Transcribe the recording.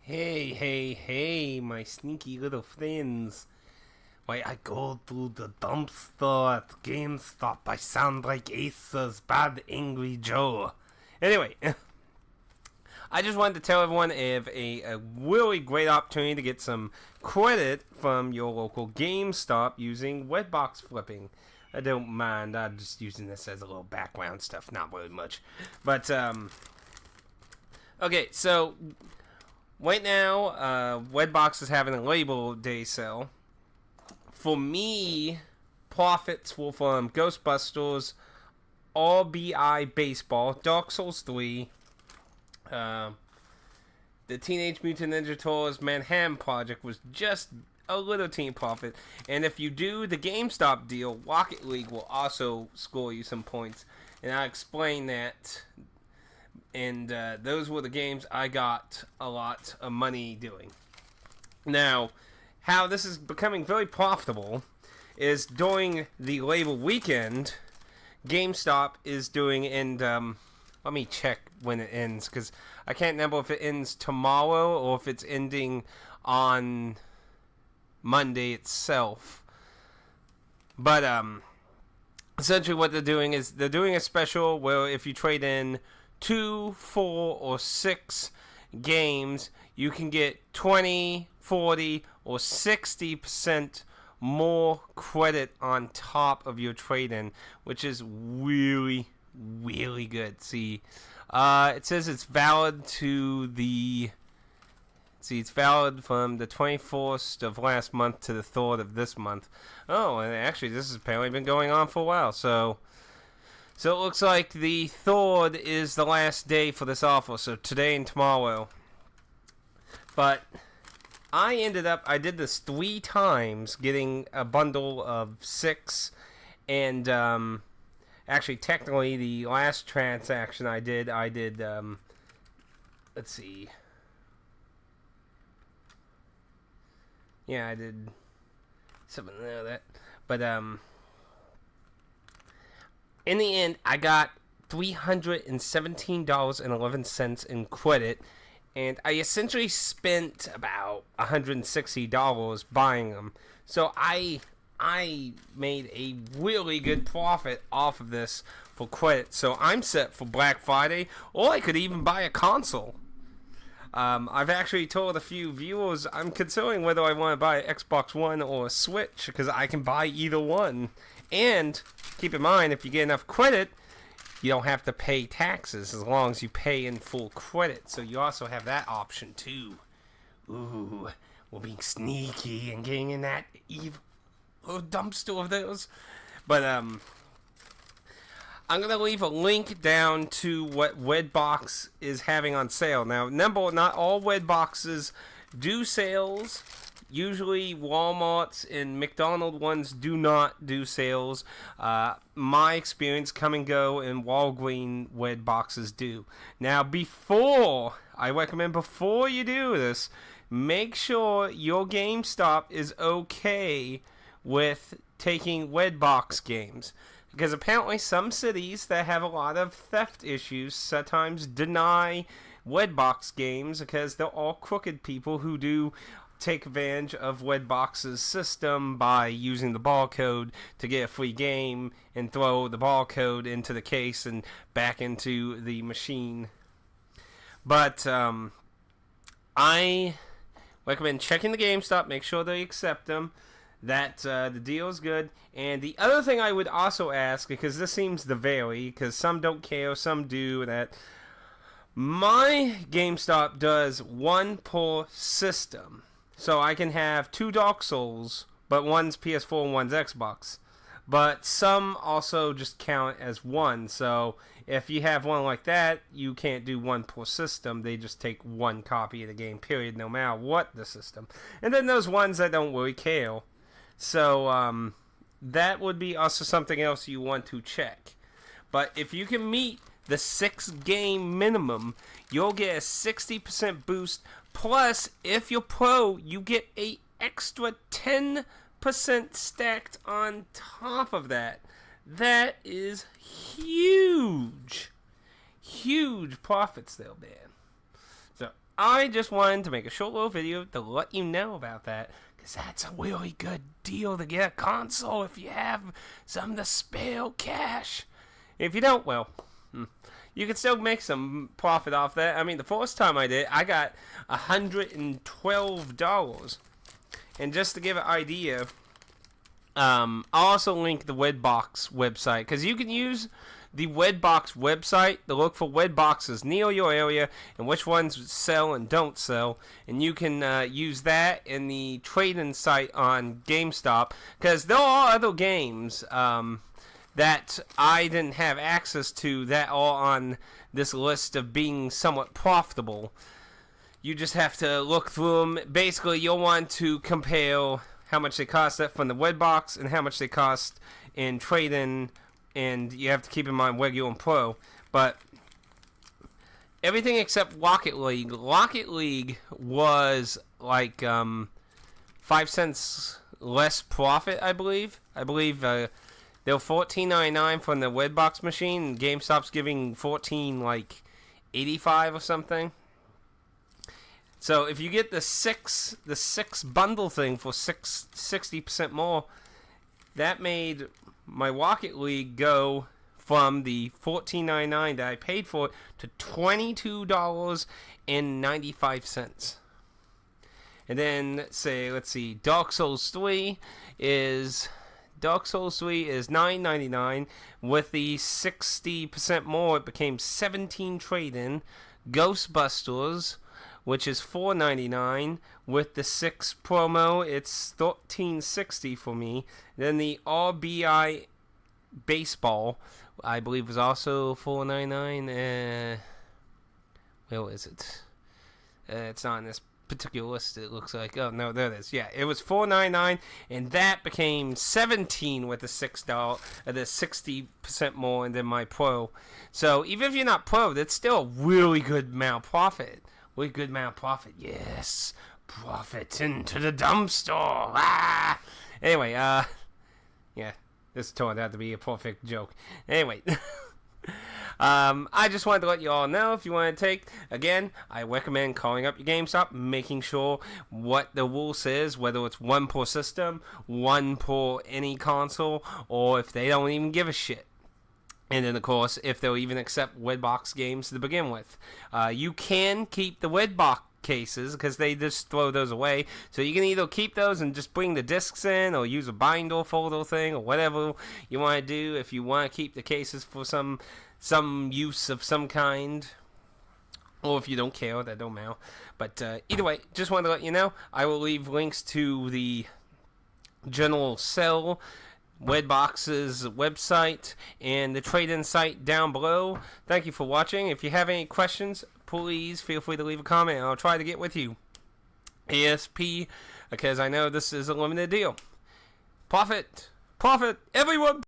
Hey, hey, hey, my sneaky little friends. Why, I go to the dumpster at GameStop. I sound like Ace's Bad Angry Joe. Anyway, I just wanted to tell everyone of a really great opportunity to get some credit from your local GameStop using Redbox flipping. I don't mind. I'm just using this as a little background stuff. Not really much. But, okay, so right now, Redbox is having a Label Day sale. For me, profits were from Ghostbusters, RBI Baseball, Dark Souls 3, the Teenage Mutant Ninja Turtles Manhattan Project was just a little team profit. And if you do the GameStop deal, Rocket League will also score you some points. And I'll explain that. And those were the games I got a lot of money doing. Now, how this is becoming very profitable is during the Labor Weekend, GameStop is doing, and let me check when it ends, because I can't remember if it ends tomorrow or if it's ending on Monday itself. But essentially what they're doing is they're doing a special where if you trade in 2, 4, or 6 games, you can get 20, 40, or 60% more credit on top of your trade-in, which is really, really good. See, it says it's valid to the... See, it's valid from the 24th of last month to the 3rd of this month. Oh, and actually, this has apparently been going on for a while, so it looks like the 3rd is the last day for this offer, so today and tomorrow. But I did this 3 times, getting a bundle of 6, and actually, technically, the last transaction I did, let's see. Yeah, I did something like that. But, in the end, I got $317.11 in credit, and I essentially spent about $160 buying them. So I made a really good profit off of this for credit. So I'm set for Black Friday, or I could even buy a console. I've actually told a few viewers I'm considering whether I want to buy an Xbox One or a Switch, because I can buy either one. And keep in mind, if you get enough credit, you don't have to pay taxes as long as you pay in full credit. So you also have that option too. Ooh, we're being sneaky and getting in that evil dumpster of those. But I'm gonna leave a link down to what Redbox is having on sale. Now, remember, not all Redboxes do sales. Usually Walmart's and McDonald's ones do not do sales. My experience, Come and Go and Walgreens Redboxes do. Now, I recommend before you do this, make sure your GameStop is okay with taking Redbox games. Because apparently some cities that have a lot of theft issues sometimes deny Redbox games because they're all crooked people who do take advantage of Redbox's system by using the barcode to get a free game and throw the barcode into the case and back into the machine. But I recommend checking the GameStop, make sure they accept them, that the deal is good. And the other thing I would also ask, because this seems to vary, because some don't care, some do, that my GameStop does 1 per system. So I can have 2 Dark Souls, but one's PS4 and one's Xbox. But some also just count as 1. So if you have one like that, you can't do 1 per system. They just take 1 copy of the game, period, no matter what the system. And then those ones that don't really care. So that would be also something else you want to check. But if you can meet the 6 game minimum, you'll get a 60% boost. Plus, if you're pro, you get a extra 10% stacked on top of that. That is huge. Huge profits there, man. So I just wanted to make a short little video to let you know about that, because that's a really good deal to get a console if you have some of the spare cash. If you don't, well, you can still make some profit off that. I mean, the first time I did, I got $112. And just to give an idea, I'll also link the Wedbox website, because you can use the Wedbox website to look for Wedboxes near your area and which ones sell and don't sell, and you can use that in the trading site on GameStop, because there are other games that I didn't have access to that are on this list of being somewhat profitable. You just have to look through them. Basically, you'll want to compare how much they cost from the Wedbox and how much they cost in trade-in, and you have to keep in mind regular and pro. But everything except Rocket League. Rocket League was like 5 cents less profit, I believe. They were $14.99 from the Wedbox machine, and GameStop's giving $14.85 or something. So if you get the six bundle thing for 60% more, that made my Rocket League go from the $14.99 that I paid for it to $22.95. And then let's see, Dark Souls 3 is $9.99. With the 60% more, it became $17 trade-in. Ghostbusters, which is $4.99. With the 6 promo, it's $13.60 for me. Then the RBI Baseball, I believe, was also $4.99. Where is it? It's not in this particular list, it looks like. Oh, no, there it is. Yeah, it was $4.99, and that became $17 with the $6, the 60% more than my pro. So even if you're not pro, that's still a really good amount of profit. Really good amount of profit. Yes, profit into the dumpster. Ah! Anyway, yeah, this turned out to be a perfect joke. Anyway. I just wanted to let you all know, if you want to take, again, I recommend calling up your GameStop, making sure what the rule says, whether it's 1 per system, 1 per any console, or if they don't even give a shit. And then, of course, if they'll even accept Wedbox games to begin with. You can keep the Wedbox cases, because they just throw those away. So you can either keep those and just bring the discs in, or use a binder folder thing, or whatever you want to do. If you want to keep the cases for some use of some kind, or if you don't care, that don't matter. But either way, just wanted to let you know, I will leave links to the general sell, Wedbox's website, and the trade-in site down below. Thank you for watching. If you have any questions, please feel free to leave a comment, and I'll try to get with you ASP, because I know this is a limited deal. Profit, everyone!